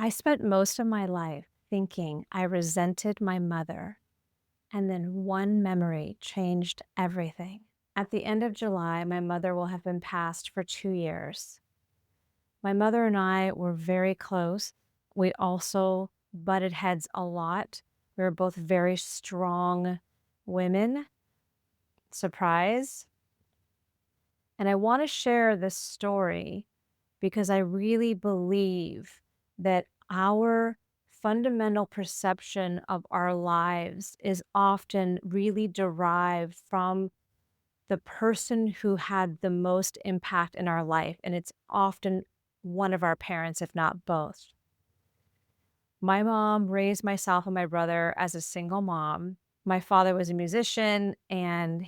I spent most of my life thinking I resented my mother, and then one memory changed everything. At the end of July, my mother will have been passed for 2 years. My mother and I were very close. We also butted heads a lot. We were both very strong women. Surprise. And I want to share this story because I really believe that our fundamental perception of our lives is often really derived from the person who had the most impact in our life. And it's often one of our parents, if not both. My mom raised myself and my brother as a single mom. My father was a musician, and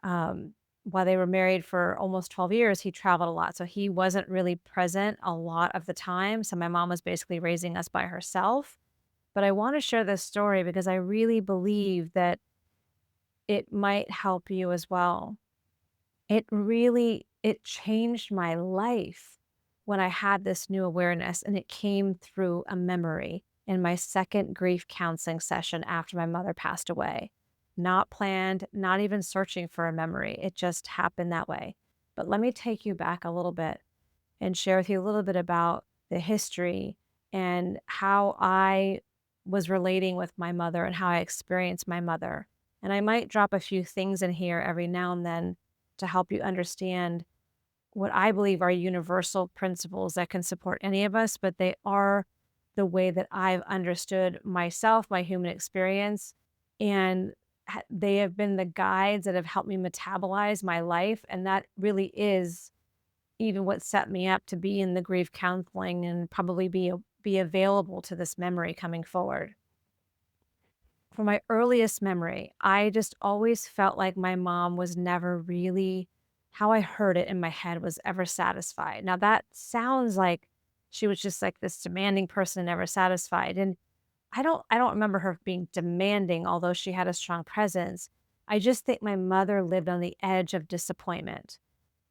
um, while they were married for almost 12 years, he traveled a lot. So he wasn't really present a lot of the time. So my mom was basically raising us by herself. But I want to share this story because I really believe that it might help you as well. It changed my life when I had this new awareness, and it came through a memory in my second grief counseling session after my mother passed away. Not planned, not even searching for a memory. It just happened that way. But let me take you back a little bit and share with you a little bit about the history and how I was relating with my mother and how I experienced my mother. And I might drop a few things in here every now and then to help you understand what I believe are universal principles that can support any of us, but they are the way that I've understood myself, my human experience, and they have been the guides that have helped me metabolize my life. And that really is even what set me up to be in the grief counseling and probably be available to this memory coming forward. From my earliest memory, I just always felt like my mom was never really, how I heard it in my head, was ever satisfied. Now that sounds like she was just like this demanding person and never satisfied. And I don't remember her being demanding, although she had a strong presence. I just think my mother lived on the edge of disappointment.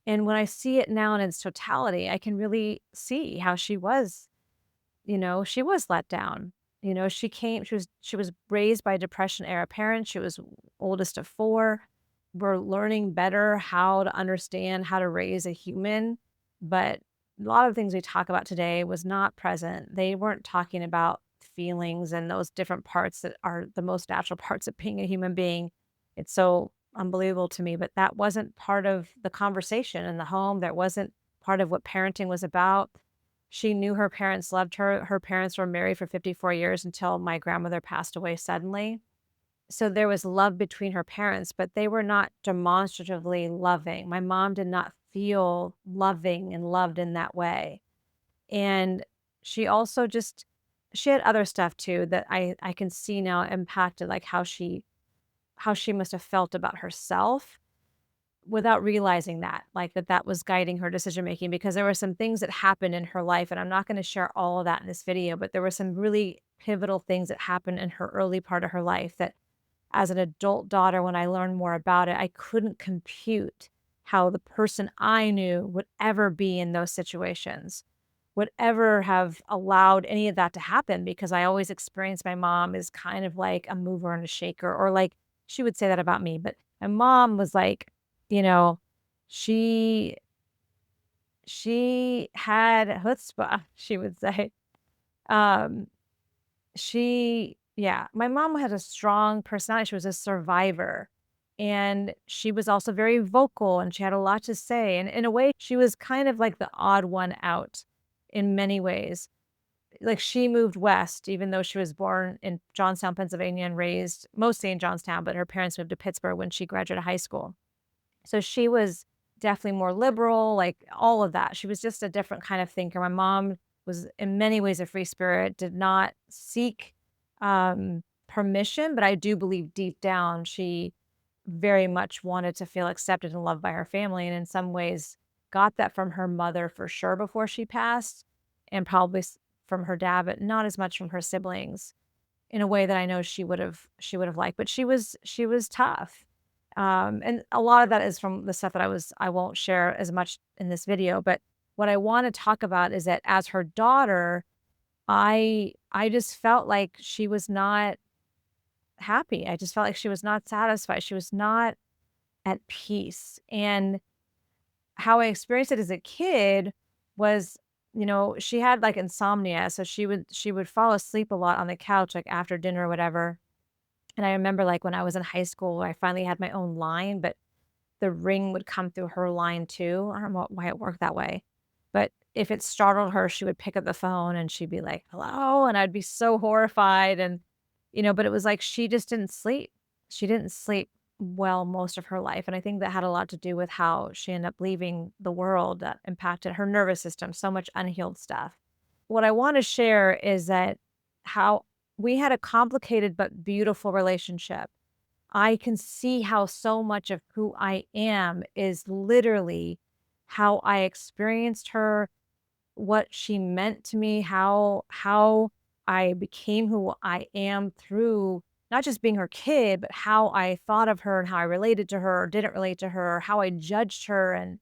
And when I see it now in its totality, I can really see how she was let down. She was raised by depression era parents. She was oldest of 4. We're learning better how to understand how to raise a human, but a lot of things we talk about today was not present. They weren't talking about feelings and those different parts that are the most natural parts of being a human being. It's so unbelievable to me, but that wasn't part of the conversation in the home. That wasn't part of what parenting was about. She knew her parents loved her. Her parents were married for 54 years until my grandmother passed away suddenly. So there was love between her parents, but they were not demonstratively loving. My mom did not feel loving and loved in that way. And she also just she had other stuff too that I can see now impacted, like how she must have felt about herself without realizing that, like, that was guiding her decision making, because there were some things that happened in her life, and I'm not gonna share all of that in this video, but there were some really pivotal things that happened in her early part of her life that, as an adult daughter, when I learned more about it, I couldn't compute how the person I knew would ever be in those situations, would ever have allowed any of that to happen, because I always experienced my mom as kind of like a mover and a shaker, or like she would say that about me, but my mom was like, you know, she she had chutzpah, she would say. Um, my mom had a strong personality. She was a survivor, and she was also very vocal, and she had a lot to say, and in a way, she was kind of like the odd one out in many ways. Like, she moved west even though she was born in Johnstown, Pennsylvania, and raised mostly in Johnstown, but her parents moved to Pittsburgh when she graduated high school. So she was definitely more liberal, like, all of that. She was just a different kind of thinker. My mom was in many ways a free spirit, did not seek, permission, but I do believe deep down she very much wanted to feel accepted and loved by her family, and in some ways got that from her mother for sure before she passed, and probably from her dad, but not as much from her siblings in a way that I know she would have liked. But she was tough. And a lot of that is from the stuff that I won't share as much in this video, but what I want to talk about is that as her daughter, I just felt like she was not happy. I just felt like she was not satisfied. She was not at peace. And how I experienced it as a kid was, she had like insomnia. So she would fall asleep a lot on the couch, like after dinner or whatever. And I remember like when I was in high school, I finally had my own line, but the ring would come through her line too. I don't know why it worked that way. But if it startled her, she would pick up the phone and she'd be like, "Hello?" And I'd be so horrified. And, but it was like she just didn't sleep. She didn't sleep well most of her life. And I think that had a lot to do with how she ended up leaving the world that impacted her nervous system, so much unhealed stuff. What I want to share is that how we had a complicated but beautiful relationship. I can see how so much of who I am is literally how I experienced her, what she meant to me, how I became who I am through not just being her kid, but how I thought of her and how I related to her or didn't relate to her, how I judged her. And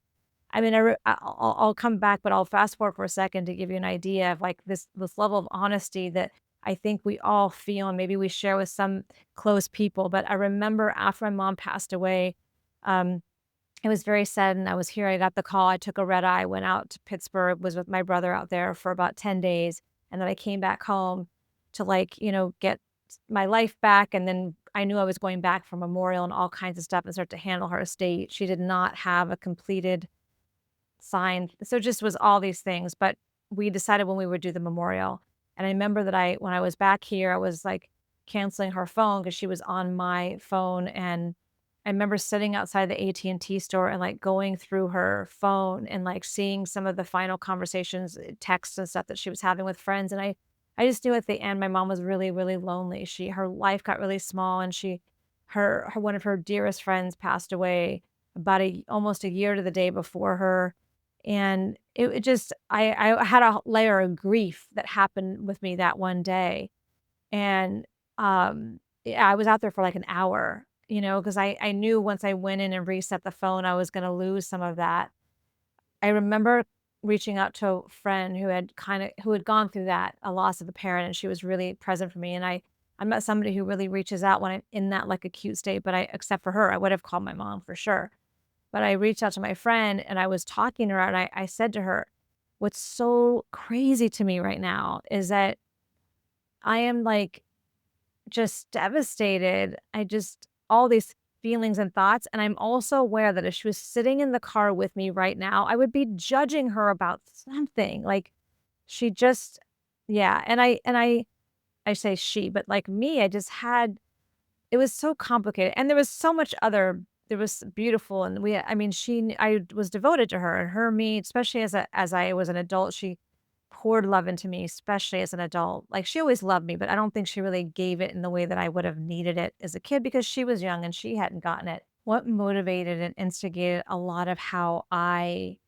I mean, I'll come back, but I'll fast forward for a second to give you an idea of like this level of honesty that I think we all feel, and maybe we share with some close people. But I remember after my mom passed away, um, it was very sad, and I was here. I got the call. I took a red eye, went out to Pittsburgh, was with my brother out there for about 10 days, and then I came back home to like get my life back. And then I knew I was going back for memorial and all kinds of stuff and start to handle her estate. She did not have a completed signed. So it just was all these things, but we decided when we would do the memorial. And I remember that when I was back here, I was like canceling her phone because she was on my phone. And I remember sitting outside the AT&T store and like going through her phone and like seeing some of the final conversations, texts and stuff that she was having with friends. And I just knew at the end my mom was really, really lonely. Her life got really small, and her one of her dearest friends passed away about almost a year to the day before her. And it just I had a layer of grief that happened with me that one day. And, yeah, I was out there for like an hour, because I knew once I went in and reset the phone, I was gonna lose some of that. I remember reaching out to a friend who had gone through that, a loss of a parent, and she was really present for me. And I'm not somebody who really reaches out when I'm in that like acute state, but except for her, I would have called my mom for sure. But I reached out to my friend and I was talking to her, and I said to her, "What's so crazy to me right now is that I am like just devastated. All these feelings and thoughts. And I'm also aware that if she was sitting in the car with me right now, I would be judging her about something. Like she just, yeah." I say she, but like me, I just had it was so complicated, and there was so much other there was beautiful, and I mean, I was devoted to her, and her me, especially as I was an adult, she poured love into me, especially as an adult. Like, she always loved me, but I don't think she really gave it in the way that I would have needed it as a kid because she was young and she hadn't gotten it. What motivated and instigated a lot of how I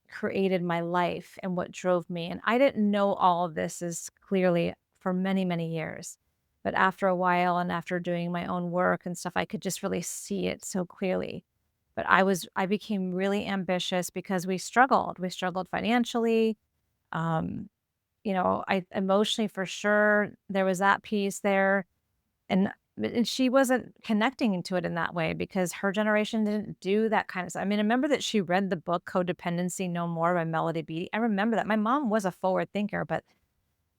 created my life and what drove me. And I didn't know all of this as clearly for many, many years. But after a while and after doing my own work and stuff, I could just really see it so clearly. But I became really ambitious because we struggled. We struggled financially. Um, I emotionally for sure there was that piece there. And she wasn't connecting to it in that way because her generation didn't do that kind of stuff. I mean, I remember that she read the book Codependency No More by Melody Beattie. I remember that. My mom was a forward thinker, but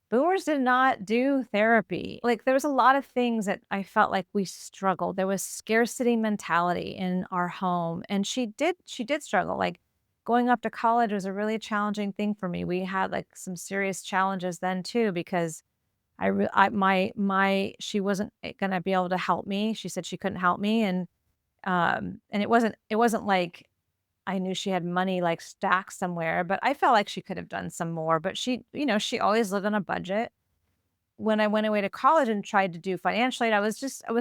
boomers did not do therapy. Like, there was a lot of things that I felt like we struggled. There was scarcity mentality in our home, and she did struggle. Like, going up to college was a really challenging thing for me. We had, like, some serious challenges then too because I re I my she wasn't, gonna be able to help me. She said she couldn't help me, and it wasn't like I knew she had money, like, stacked somewhere, but I felt like she could have done some more. But she always lived on a budget. When I went away to college and tried to do financial aid, I was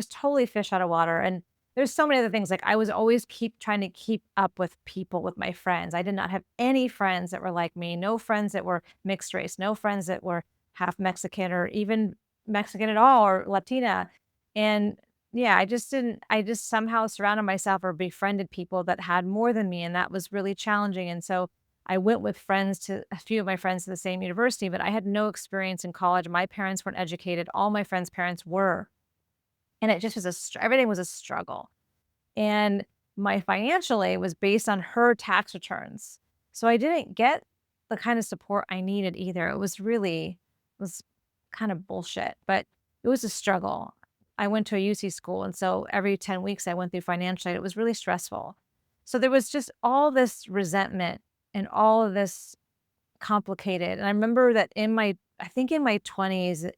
totally fish out of water. And there's so many other things, like, I was always keep trying to keep up with people, with my friends. I did not have any friends that were like me, no friends that were mixed race, no friends that were half Mexican or even Mexican at all or Latina. And yeah, I just somehow surrounded myself or befriended people that had more than me, and that was really challenging. And so I went with friends to a few of my friends to the same university, but I had no experience in college. My parents weren't educated. All my friends' parents were. And it just was everything was a struggle. And my financial aid was based on her tax returns. So I didn't get the kind of support I needed either. It was kind of bullshit, but it was a struggle. I went to a UC school, and so every 10 weeks I went through financial aid. It was really stressful. So there was just all this resentment and all of this complicated. And I remember that I think in my 20s,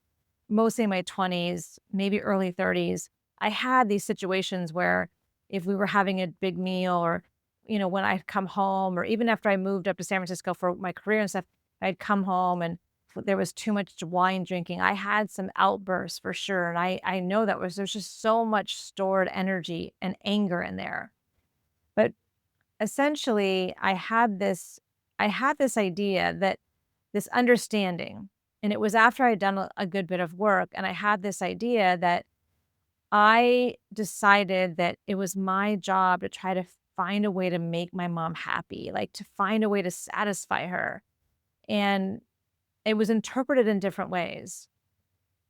mostly in my 20s, maybe early 30s, I had these situations where if we were having a big meal or, when I'd come home or even after I moved up to San Francisco for my career and stuff, I'd come home and there was too much wine drinking. I had some outbursts for sure. And I know there's just so much stored energy and anger in there. But essentially, I had this idea that this understanding, and it was after I'd done a good bit of work, and I had this idea that I decided that it was my job to try to find a way to make my mom happy, like, to find a way to satisfy her, and it was interpreted in different ways,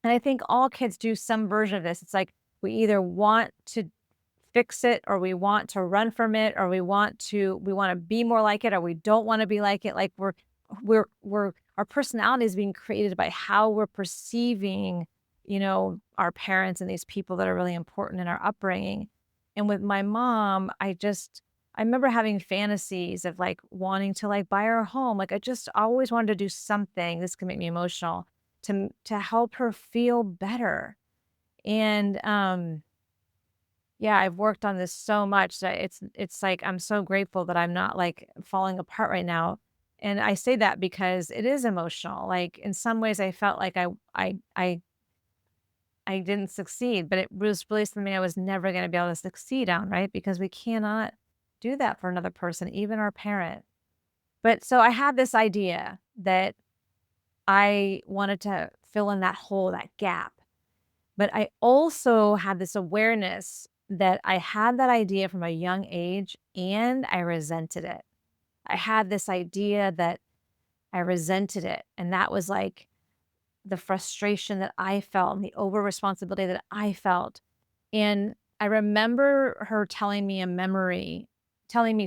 and I think all kids do some version of this. It's like we either want to fix it or we want to run from it or we want to be more like it or we don't want to be like it. Like we're our personality is being created by how we're perceiving, our parents and these people that are really important in our upbringing. And with my mom, I remember having fantasies of like wanting to like buy her a home. Like I just always wanted to do something. This can make me emotional to help her feel better. And yeah, I've worked on this so much that it's like I'm so grateful that I'm not, like, falling apart right now, and I say that because it is emotional, like, in some ways, I felt like I didn't succeed, but it was really something I was never gonna be able to succeed on, right? Because we cannot do that for another person, even our parent. But so I had this idea that I wanted to fill in that hole, that gap. But I also had this awareness that I had that idea from a young age and I resented it. I had this idea that I resented it. And that was like the frustration that I felt and the over responsibility that I felt. And I remember her telling me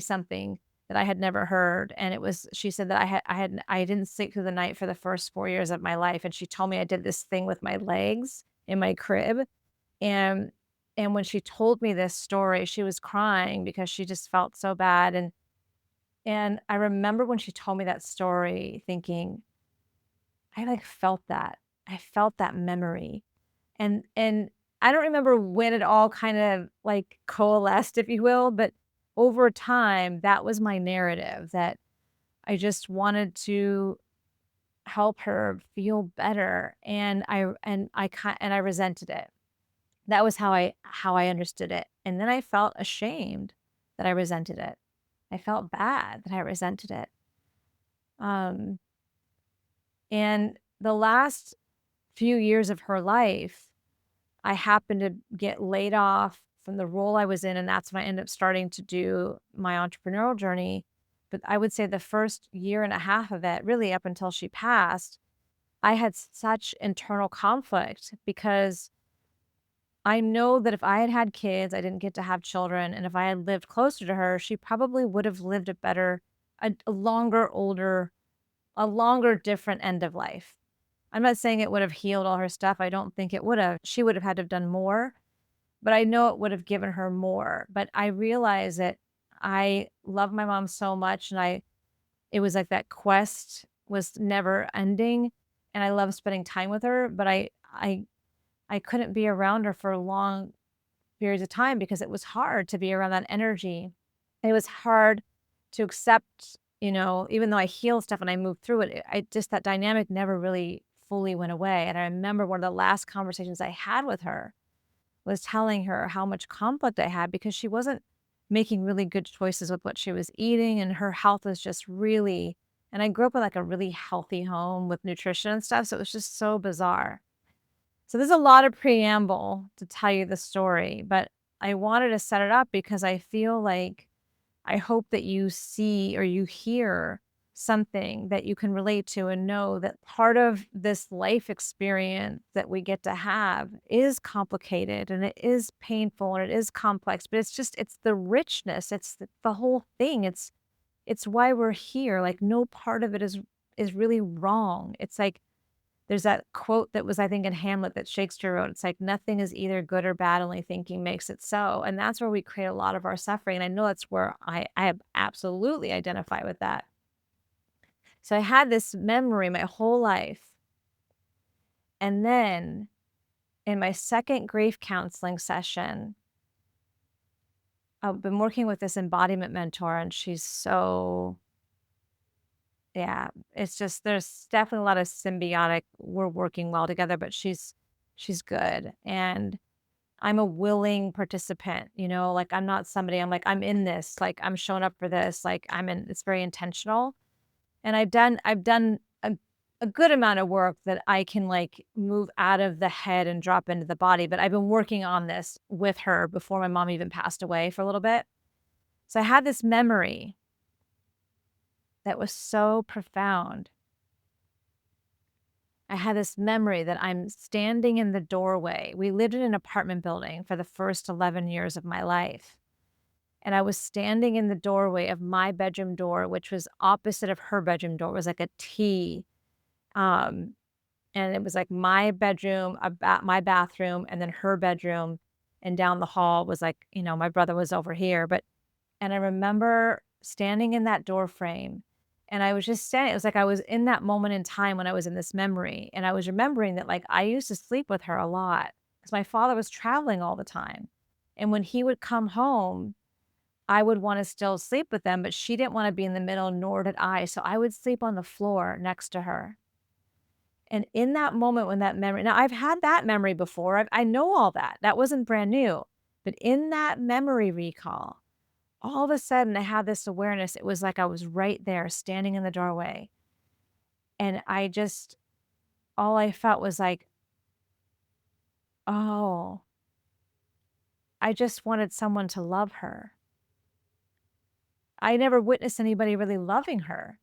something that I had never heard. And she said that I didn't sleep through the night for the first 4 years of my life. And she told me I did this thing with my legs in my crib. And when she told me this story, she was crying because she just felt so bad, and I remember when she told me that story thinking, "I, like, felt that. I felt that memory." And I don't remember when it all kind of, like, coalesced, if you will, but over time, that was my narrative, that I just wanted to help her feel better, and I resented it. That was how I understood it, and then I felt ashamed that I resented it. I felt bad that I resented it. Um, and the last few years of her life, I happened to get laid off from the role I was in, and that's when I ended up starting to do my entrepreneurial journey. But I would say the first year and a half of it, really up until she passed, I had such internal conflict because I know that if I had had kids, I didn't get to have children, and if I had lived closer to her, she probably would have lived a better, a longer, older, a longer, different end of life. I'm not saying it would have healed all her stuff. I don't think it would have. She would have had to have done more, but I know it would have given her more. But I realize that I love my mom so much, and it was like that quest was never ending, and I love spending time with her, but I couldn't be around her for long periods of time because it was hard to be around that energy. It was hard to accept, even though I healed stuff and I moved through it, I just that dynamic never really fully went away. And I remember one of the last conversations I had with her was telling her how much conflict I had because she wasn't making really good choices with what she was eating and her health was just really, and I grew up in like a really healthy home with nutrition and stuff. So it was just so bizarre. So there's a lot of preamble to tell you the story, but I wanted to set it up because I feel like I hope that you see or you hear something that you can relate to and know that part of this life experience that we get to have is complicated and it is painful and it is complex, but it's the richness, it's the whole thing. It's why we're here. Like no part of it is really wrong. It's like there's that quote that was, I think, in Hamlet that Shakespeare wrote. It's like, "Nothing is either good or bad, only thinking makes it so." And that's where we create a lot of our suffering, and I know that's where I absolutely identify with that. So I had this memory my whole life, and then in my second grief counseling session, I've been working with this embodiment mentor, and she's so yeah, it's just there's definitely a lot of symbiotic we're working well together, but she's good, and I'm a willing participant, like, I'm not somebody I'm like, "I'm in this, like, I'm showing up for this, like, I'm in" it's very intentional, and I've done a good amount of work that I can, like, move out of the head and drop into the body, but I've been working on this with her before my mom even passed away for a little bit. So I had this memory that was so profound. I had this memory that I'm standing in the doorway. We lived in an apartment building for the first 11 years of my life. And I was standing in the doorway of my bedroom door, which was opposite of her bedroom door. It was like a T. Um, and it was like my bedroom, about my bathroom, and then her bedroom. And down the hall was like, my brother was over here. And I remember standing in that door frame, and I was just standing it was like I was in that moment in time when I was in this memory, and I was remembering that, like, I used to sleep with her a lot because my father was traveling all the time, and when he would come home, I would wanna still sleep with them, but she didn't wanna be in the middle, nor did I, so I would sleep on the floor next to her, and in that moment when that memory now I've had that memory before, I know all that, that wasn't brand new, but in that memory recall all of a sudden, I had this awareness. It was like I was right there standing in the doorway. And all I felt was like, oh, I just wanted someone to love her. I never witnessed anybody really loving her.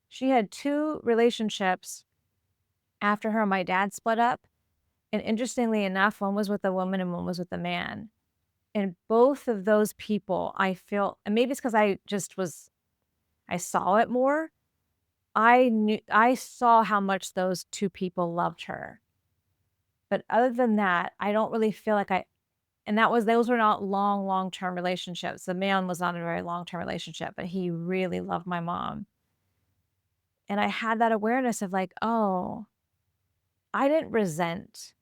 She had two relationships after her and my dad split up. And interestingly enough, one was with a woman and one was with a man. And both of those people, I feel, and maybe it's because I saw it more. I saw how much those 2 people loved her, but other than that, I don't really feel like I and those were not long-term relationships. The man was not a very long-term relationship, but he really loved my mom, and I had that awareness of like, "Oh, I didn't resent.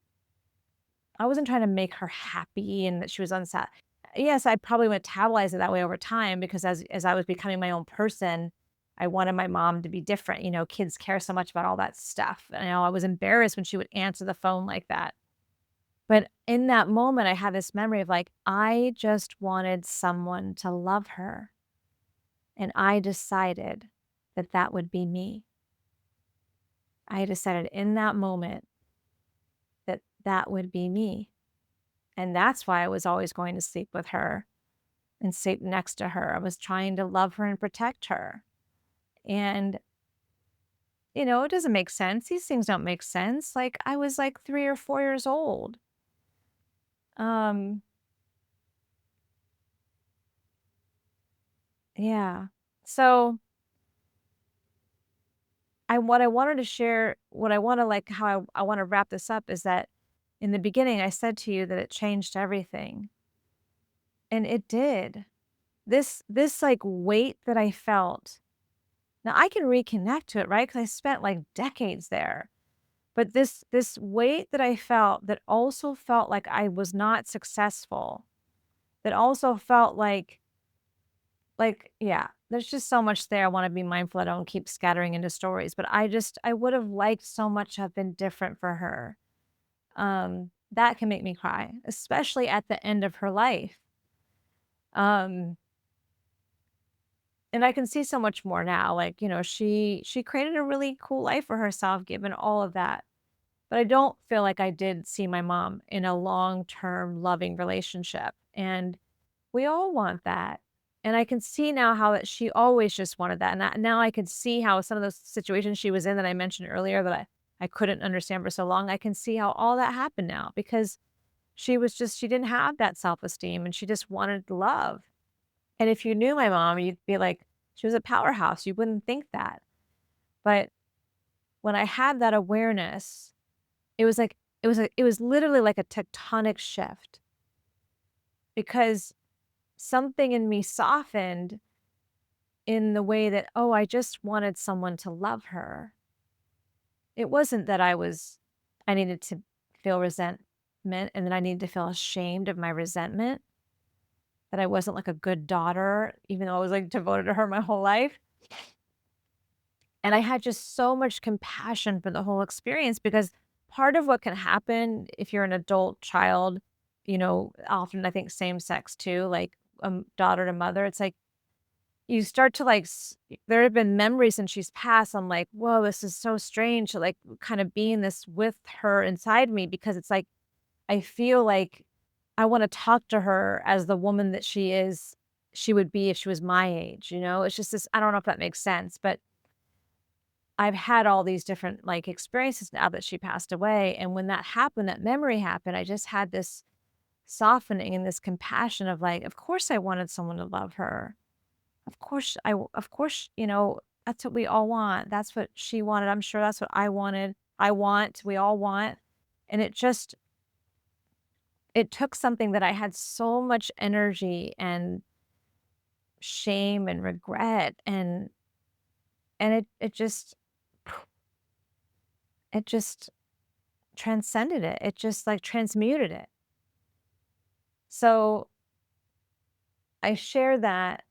I wasn't trying to make her happy and that she was unsat." Yes, I probably metabolize it that way over time because as I was becoming my own person, I wanted my mom to be different, kids care so much about all that stuff, and, I was embarrassed when she would answer the phone like that, but in that moment, I had this memory of, like, I just wanted someone to love her, and I decided that that would be me. I decided in that moment that that would be me, and that's why I was always going to sleep with her and sit next to her. I was trying to love her and protect her. And, it doesn't make sense. These things don't make sense. Like I was like 3 or 4 years old. Um, yeah. So what I wanted to share, what I want to like how I want to wrap this up is that in the beginning I said to you that it changed everything. And it did. This like weight that I felt. Now I can reconnect to it, right? Because I spent like decades there. But this weight that I felt that also felt like I was not successful, that also felt yeah, there's just so much there. I wanna be mindful I don't keep scattering into stories, but I would have liked so much to have been different for her. That can make me cry, especially at the end of her life. Um, and I can see so much more now, like, she created a really cool life for herself given all of that. But I don't feel like I did see my mom in a long-term loving relationship, and we all want that. And I can see now how that she always just wanted that, and now I can see how some of those situations she was in that I mentioned earlier that I couldn't understand for so long, I can see how all that happened now because she didn't have that self-esteem and she just wanted love. And if you knew my mom, you'd be like, she was a powerhouse, you wouldn't think that. But when I had that awareness, it was like it was literally like a tectonic shift because something in me softened in the way that, "Oh, I just wanted someone to love her." It wasn't that I needed to feel resentment and that I needed to feel ashamed of my resentment, that I wasn't like a good daughter, even though I was, like, devoted to her my whole life. And I had just so much compassion for the whole experience because part of what can happen if you're an adult child, often I think same sex too, like, daughter to mother, it's like you start to, like, there have been memories since she's passed, I'm like, "Whoa, this is so strange to, like, kind of be in this with her inside me," because it's like, I feel like I wanna talk to her as the woman that she would be if she was my age, you know? It's just this I don't know if that makes sense, but I've had all these different, like, experiences now that she passed away, and when that happened, that memory happened, I just had this softening and this compassion of, like, of course I wanted someone to love her. Of course, that's what we all want. That's what she wanted. I'm sure that's what I wanted. We all want. And it took something that I had so much energy and shame and regret and it just transcended it. It just like transmuted it. So I share that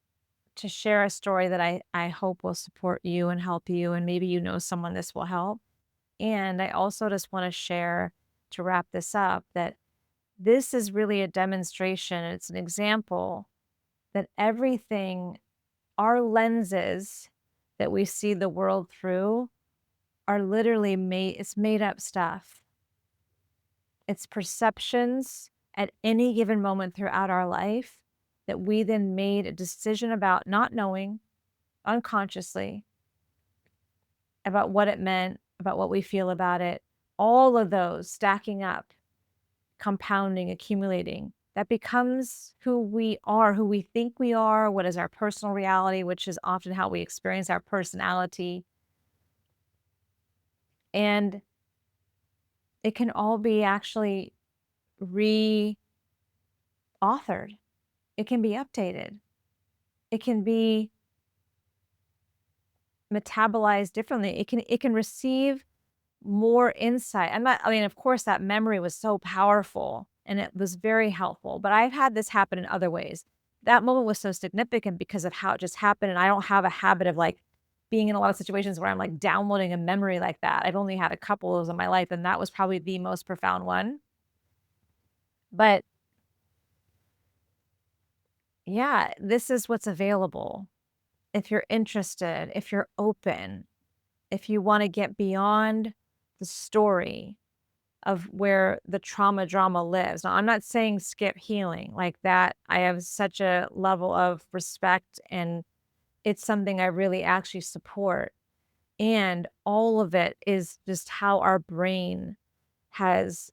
to share a story that I hope will support you and help you and maybe someone this will help. And I also just want to share to wrap this up that this is really a demonstration. It's an example that everything, our lenses that we see the world through are literally it's made up stuff. It's perceptions at any given moment throughout our life that we then made a decision about not knowing unconsciously about what it meant, about what we feel about it. All of those stacking up, compounding, accumulating, that becomes who we are, who we think we are, what is our personal reality, which is often how we experience our personality. And it can all be actually re-authored. It can be updated. It can be metabolized differently. It can receive more insight. I mean, of course, that memory was so powerful and it was very helpful, but I've had this happen in other ways. That moment was so significant because of how it just happened, and I don't have a habit of, like, being in a lot of situations where I'm, like, downloading a memory like that. I've only had a couple of those in my life, and that was probably the most profound one. But, yeah, this is what's available. If you're interested, if you're open, if you wanna get beyond the story of where the trauma drama lives. Now, I'm not saying skip healing like that. I have such a level of respect and it's something I really actually support. And all of it is just how our brain has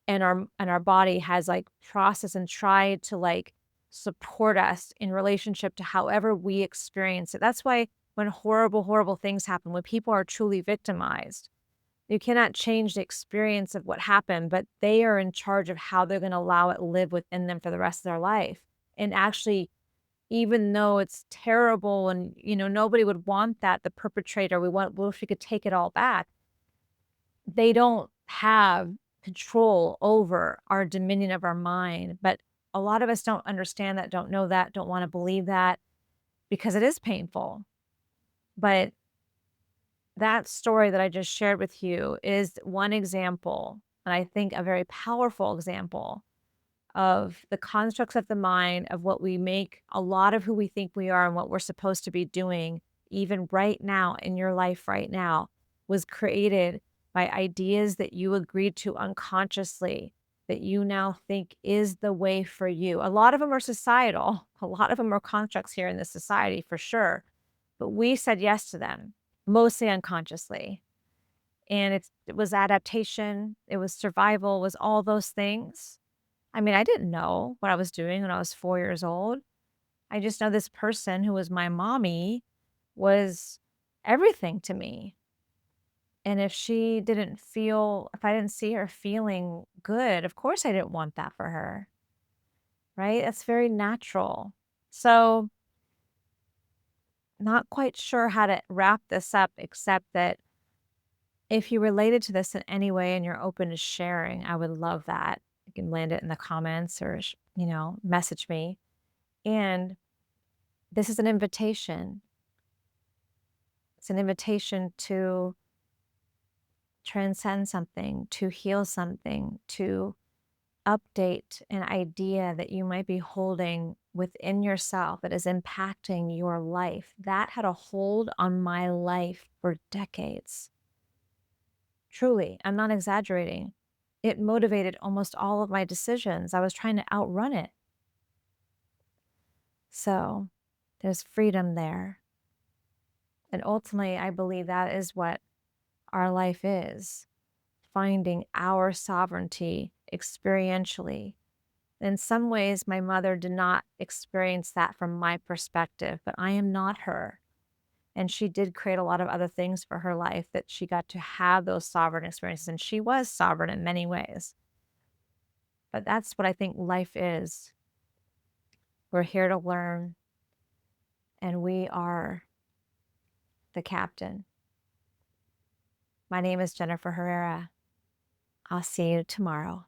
and our body has like processed and tried to like support us in relationship to however we experience it. That's why when horrible, horrible things happen, when people are truly victimized, you cannot change the experience of what happened, but they are in charge of how they're gonna allow it live within them for the rest of their life. And actually, even though it's terrible and, nobody would want that, the perpetrator, we wish we could take it all back. They don't have control over our dominion of our mind, but a lot of us don't understand that, don't know that, don't wanna believe that because it is painful. But that story that I just shared with you is one example, and I think a very powerful example of the constructs of the mind of what we make a lot of who we think we are and what we're supposed to be doing, even right now in your life right now, was created by ideas that you agreed to unconsciously. that you now think is the way for you. A lot of them are societal. A lot of them are constructs here in this society for sure. But we said yes to them, mostly unconsciously. And it was adaptation, it was survival, it was all those things. I mean, I didn't know what I was doing when I was 4 years old. I just know this person who was my mommy was everything to me. And if I didn't see her feeling good, of course I didn't want that for her, right? That's very natural. So, not quite sure how to wrap this up, except that if you related to this in any way and you're open to sharing, I would love that. You can land it in the comments or, message me. And this is an invitation. It's an invitation to transcend something, to heal something, to update an idea that you might be holding within yourself that is impacting your life. That had a hold on my life for decades. Truly, I'm not exaggerating. It motivated almost all of my decisions. I was trying to outrun it. So there's freedom there. And ultimately, I believe that is what our life is, finding our sovereignty experientially. In some ways, my mother did not experience that from my perspective, but I am not her. And she did create a lot of other things for her life that she got to have those sovereign experiences. And she was sovereign in many ways. But that's what I think life is. We're here to learn, and we are the captain. My name is Jennifer Herrera. I'll see you tomorrow.